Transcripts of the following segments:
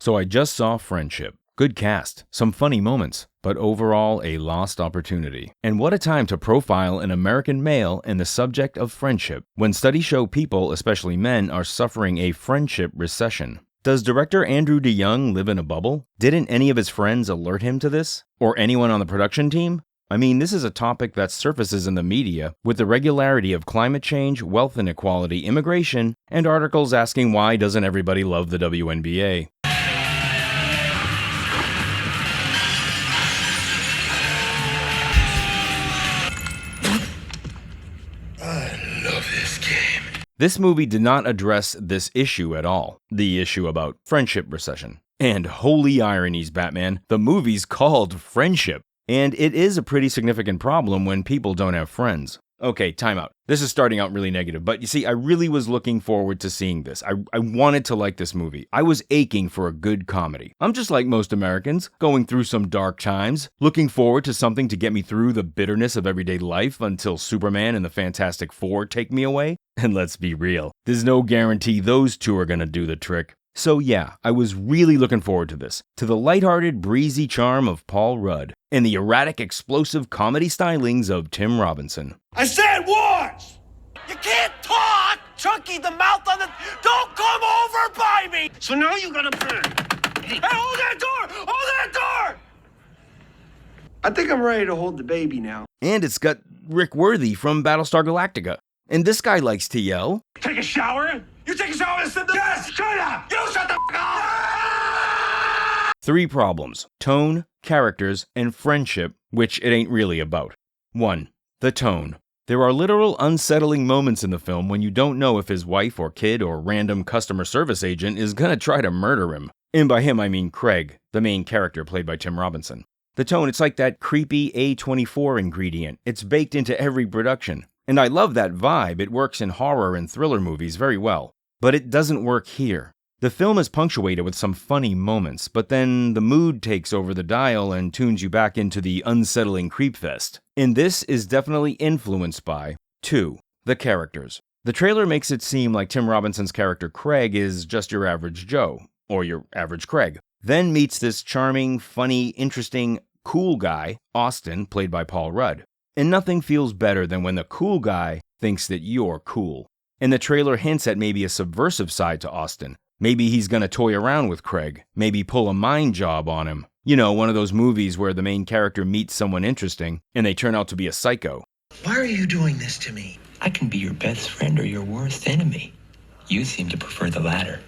So I just saw Friendship. Good cast, some funny moments, but overall a lost opportunity. And what a time to profile an American male and the subject of friendship, when studies show people, especially men, are suffering a friendship recession. Does director Andrew DeYoung live in a bubble? Didn't any of his friends alert him to this? Or anyone on the production team? I mean, this is a topic that surfaces in the media with the regularity of climate change, wealth inequality, immigration, and articles asking why doesn't everybody love the WNBA. This movie did not address this issue at all, the issue about friendship recession. And holy ironies, Batman, the movie's called Friendship. And it is a pretty significant problem when people don't have friends. Okay, time out. This is starting out really negative, but you see, I really was looking forward to seeing this. I wanted to like this movie. I was aching for a good comedy. I'm just like most Americans, going through some dark times, looking forward to something to get me through the bitterness of everyday life until Superman and the Fantastic Four take me away. And let's be real, there's no guarantee those two are gonna do the trick. So yeah, I was really looking forward to this, to the lighthearted, breezy charm of Paul Rudd, and the erratic, explosive comedy stylings of Tim Robinson. I said once! You can't talk! Chunky, the mouth on the... Don't come over by me! So now you gotta burn. Hey, hold that door! Hold that door! I think I'm ready to hold the baby now. And it's got Rick Worthy from Battlestar Galactica. And this guy likes to yell. Take a shower? You take a shower and sit the... Yes! Shut up! You shut the f*** up! 3 problems: tone, characters, and friendship, which it ain't really about. 1. The tone. There are literal unsettling moments in the film when you don't know if his wife or kid or random customer service agent is gonna try to murder him. And by him I mean Craig, the main character played by Tim Robinson. The tone, it's like that creepy A24 ingredient. It's baked into every production. And I love that vibe. It works in horror and thriller movies very well. But it doesn't work here. The film is punctuated with some funny moments, but then the mood takes over the dial and tunes you back into the unsettling creep fest. And this is definitely influenced by 2. The characters. The trailer makes it seem like Tim Robinson's character Craig is just your average Joe, or your average Craig. Then meets this charming, funny, interesting, cool guy, Austin, played by Paul Rudd. And nothing feels better than when the cool guy thinks that you're cool. And the trailer hints at maybe a subversive side to Austin. Maybe he's gonna toy around with Craig, maybe pull a mind job on him. You know, one of those movies where the main character meets someone interesting and they turn out to be a psycho. Why are you doing this to me? I can be your best friend or your worst enemy. You seem to prefer the latter.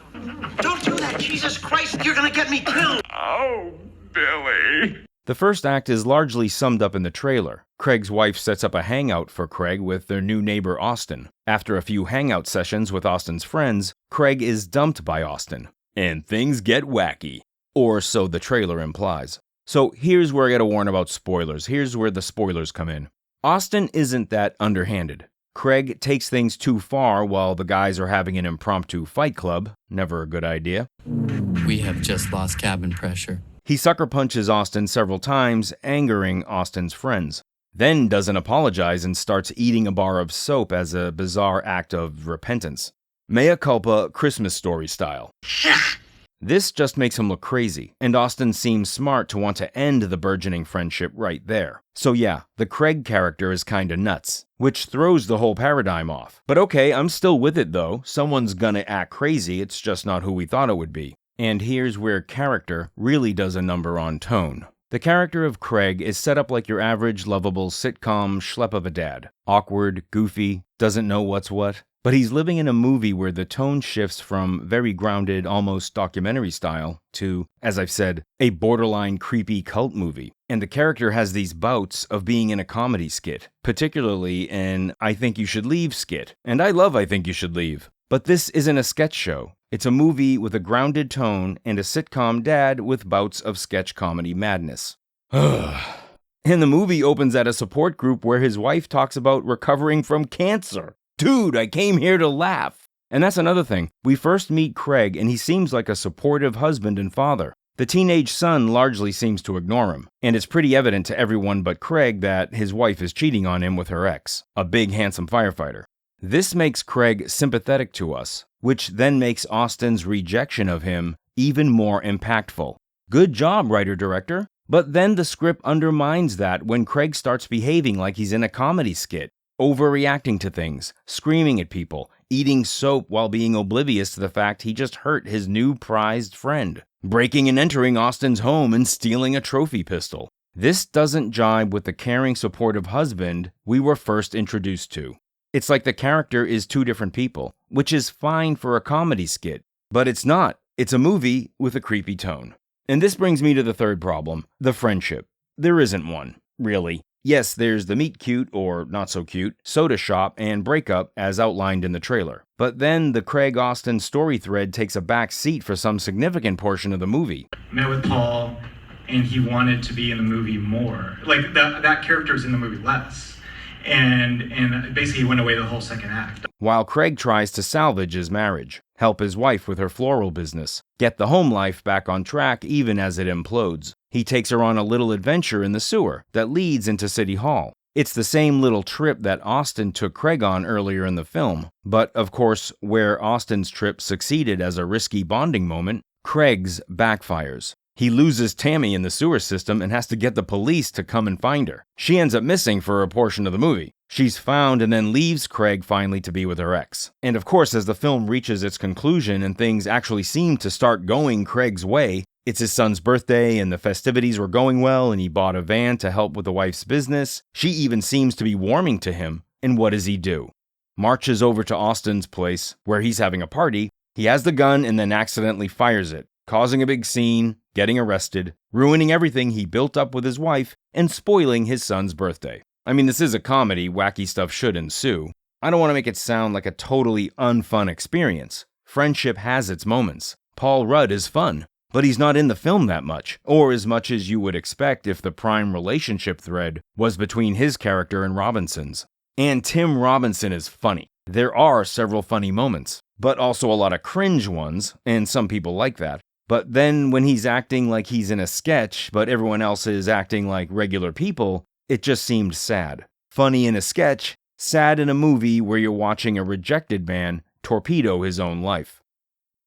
Don't do that, Jesus Christ! You're gonna get me killed! Oh, Billy. The first act is largely summed up in the trailer. Craig's wife sets up a hangout for Craig with their new neighbor Austin. After a few hangout sessions with Austin's friends, Craig is dumped by Austin. And things get wacky. Or so the trailer implies. So here's where I gotta warn about spoilers. Here's where the spoilers come in. Austin isn't that underhanded. Craig takes things too far while the guys are having an impromptu fight club. Never a good idea. We have just lost cabin pressure. He sucker punches Austin several times, angering Austin's friends. Then doesn't apologize and starts eating a bar of soap as a bizarre act of repentance. Mea culpa, Christmas Story style. This just makes him look crazy, and Austin seems smart to want to end the burgeoning friendship right there. So yeah, the Craig character is kinda nuts, which throws the whole paradigm off. But okay, I'm still with it though. Someone's gonna act crazy, it's just not who we thought it would be. And here's where character really does a number on tone. The character of Craig is set up like your average lovable sitcom schlep of a dad. Awkward, goofy, doesn't know what's what. But he's living in a movie where the tone shifts from very grounded, almost documentary style to, as I've said, a borderline creepy cult movie. And the character has these bouts of being in a comedy skit, particularly in I Think You Should Leave skit. And I love I Think You Should Leave. But this isn't a sketch show. It's a movie with a grounded tone and a sitcom dad with bouts of sketch comedy madness. And the movie opens at a support group where his wife talks about recovering from cancer. Dude, I came here to laugh. And that's another thing. We first meet Craig and he seems like a supportive husband and father. The teenage son largely seems to ignore him. And it's pretty evident to everyone but Craig that his wife is cheating on him with her ex, a big handsome firefighter. This makes Craig sympathetic to us, which then makes Austin's rejection of him even more impactful. Good job, writer-director. But then the script undermines that when Craig starts behaving like he's in a comedy skit, overreacting to things, screaming at people, eating soap while being oblivious to the fact he just hurt his new prized friend, breaking and entering Austin's home and stealing a trophy pistol. This doesn't jibe with the caring, supportive husband we were first introduced to. It's like the character is two different people, which is fine for a comedy skit, but it's not. It's a movie with a creepy tone. And this brings me to the third problem, the friendship. There isn't one, really. Yes, there's the meet cute, or not so cute, soda shop and breakup as outlined in the trailer. But then the Craig Austin story thread takes a back seat for some significant portion of the movie. Met with Paul, and he wanted to be in the movie more. Like, that character was in the movie less. And basically he went away the whole second act. While Craig tries to salvage his marriage, help his wife with her floral business, get the home life back on track even as it implodes. He takes her on a little adventure in the sewer that leads into City Hall. It's the same little trip that Austin took Craig on earlier in the film, but of course, where Austin's trip succeeded as a risky bonding moment, Craig's backfires. He loses Tammy in the sewer system and has to get the police to come and find her. She ends up missing for a portion of the movie. She's found and then leaves Craig finally to be with her ex. And of course, as the film reaches its conclusion and things actually seem to start going Craig's way, it's his son's birthday and the festivities were going well and he bought a van to help with the wife's business. She even seems to be warming to him. And what does he do? Marches over to Austin's place where he's having a party. He has the gun and then accidentally fires it, causing a big scene, getting arrested, ruining everything he built up with his wife, and spoiling his son's birthday. I mean, this is a comedy, wacky stuff should ensue. I don't want to make it sound like a totally unfun experience. Friendship has its moments. Paul Rudd is fun, but he's not in the film that much, or as much as you would expect if the prime relationship thread was between his character and Robinson's. And Tim Robinson is funny. There are several funny moments, but also a lot of cringe ones, and some people like that. But then when he's acting like he's in a sketch, but everyone else is acting like regular people, it just seemed sad. Funny in a sketch, sad in a movie where you're watching a rejected man torpedo his own life.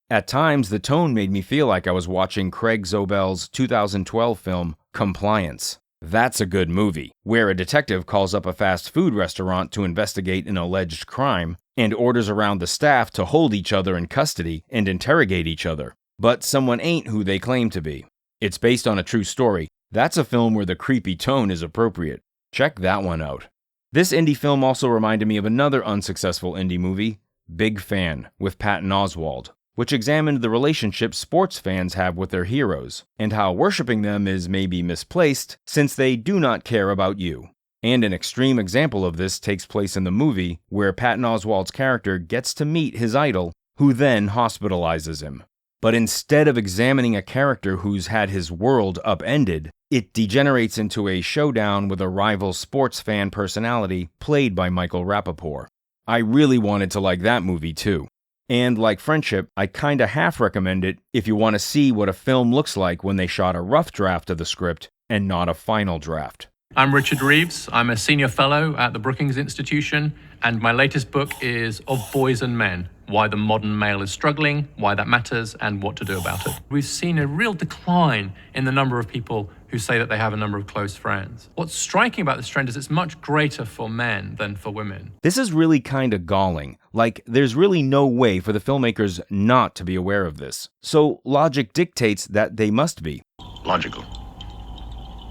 At times, the tone made me feel like I was watching Craig Zobel's 2012 film, Compliance. That's a good movie, where a detective calls up a fast food restaurant to investigate an alleged crime and orders around the staff to hold each other in custody and interrogate each other. But someone ain't who they claim to be. It's based on a true story. That's a film where the creepy tone is appropriate. Check that one out. This indie film also reminded me of another unsuccessful indie movie, Big Fan, with Patton Oswalt, which examined the relationship sports fans have with their heroes, and how worshipping them is maybe misplaced since they do not care about you. And an extreme example of this takes place in the movie, where Patton Oswalt's character gets to meet his idol, who then hospitalizes him. But instead of examining a character who's had his world upended, it degenerates into a showdown with a rival sports fan personality played by Michael Rapaport. I really wanted to like that movie too. And like Friendship, I kinda half recommend it if you want to see what a film looks like when they shot a rough draft of the script and not a final draft. I'm Richard Reeves. I'm a senior fellow at the Brookings Institution, and my latest book is Of Boys and Men: Why the Modern Male is Struggling, Why That Matters, and What to Do About It. We've seen a real decline in the number of people who say that they have a number of close friends. What's striking about this trend is it's much greater for men than for women. This is really kinda galling. Like, there's really no way for the filmmakers not to be aware of this. So logic dictates that they must be. Logical.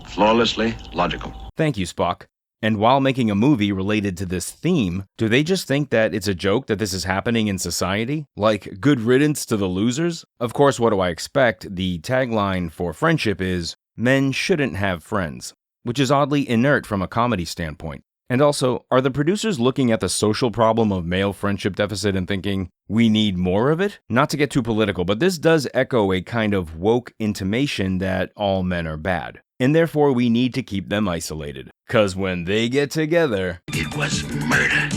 Flawlessly logical. Thank you, Spock. And while making a movie related to this theme, do they just think that it's a joke that this is happening in society? Like, good riddance to the losers? Of course, what do I expect? The tagline for Friendship is, men shouldn't have friends, which is oddly inert from a comedy standpoint. And also, are the producers looking at the social problem of male friendship deficit and thinking, we need more of it? Not to get too political, but this does echo a kind of woke intimation that all men are bad. And therefore we need to keep them isolated. 'Cause when they get together, It was murder.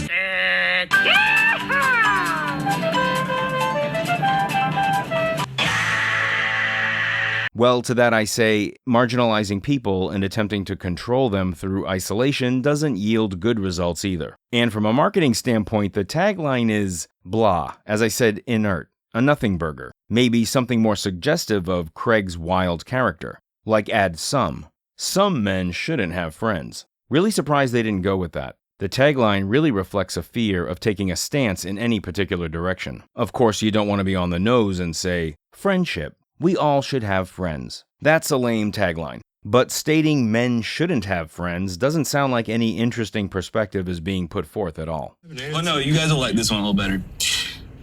well, to that I say, marginalizing people and attempting to control them through isolation doesn't yield good results either. And from a marketing standpoint, the tagline is blah, as I said, inert. a nothing burger, maybe something more suggestive of Craig's wild character, like add some. Some men shouldn't have friends. Really surprised they didn't go with that. The tagline really reflects a fear of taking a stance in any particular direction. Of course, you don't want to be on the nose and say, friendship. We all should have friends. That's a lame tagline. But stating men shouldn't have friends doesn't sound like any interesting perspective is being put forth at all. Oh no, you guys will like this one a little better.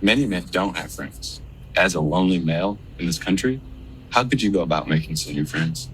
Many men don't have friends. As a lonely male in this country, how could you go about making some new friends?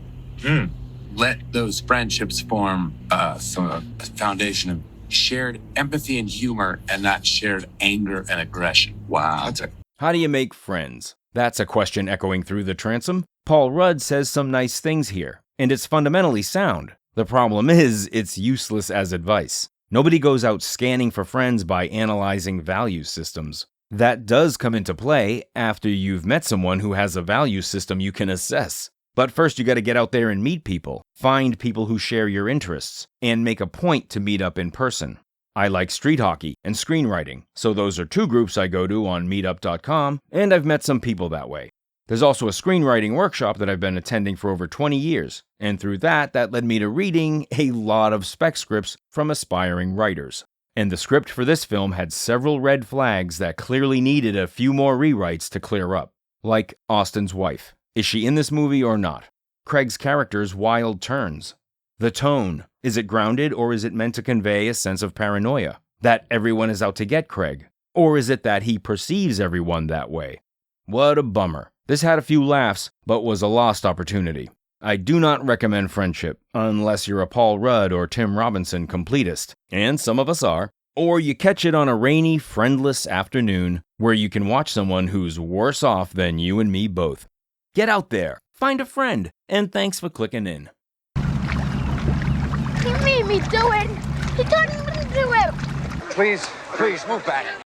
Let those friendships form a foundation of shared empathy and humor and not shared anger and aggression. Wow. How do you make friends? That's a question echoing through the transom. Paul Rudd says some nice things here, and it's fundamentally sound. The problem is, it's useless as advice. Nobody goes out scanning for friends by analyzing value systems. That does come into play after you've met someone who has a value system you can assess. But first you gotta get out there and meet people, find people who share your interests, and make a point to meet up in person. I like street hockey and screenwriting, so those are two groups I go to on meetup.com, and I've met some people that way. There's also a screenwriting workshop that I've been attending for over 20 years, and through that led me to reading a lot of spec scripts from aspiring writers. And the script for this film had several red flags that clearly needed a few more rewrites to clear up. Like Austin's wife. Is she in this movie or not? Craig's character's wild turns. The tone. Is it grounded or is it meant to convey a sense of paranoia? That everyone is out to get Craig? Or is it that he perceives everyone that way? What a bummer. This had a few laughs, but was a lost opportunity. I do not recommend Friendship, unless you're a Paul Rudd or Tim Robinson completist, and some of us are, or you catch it on a rainy, friendless afternoon where you can watch someone who's worse off than you and me both. Get out there, find a friend, and thanks for clicking in. He made me do it. He told me to do it. Please, move back.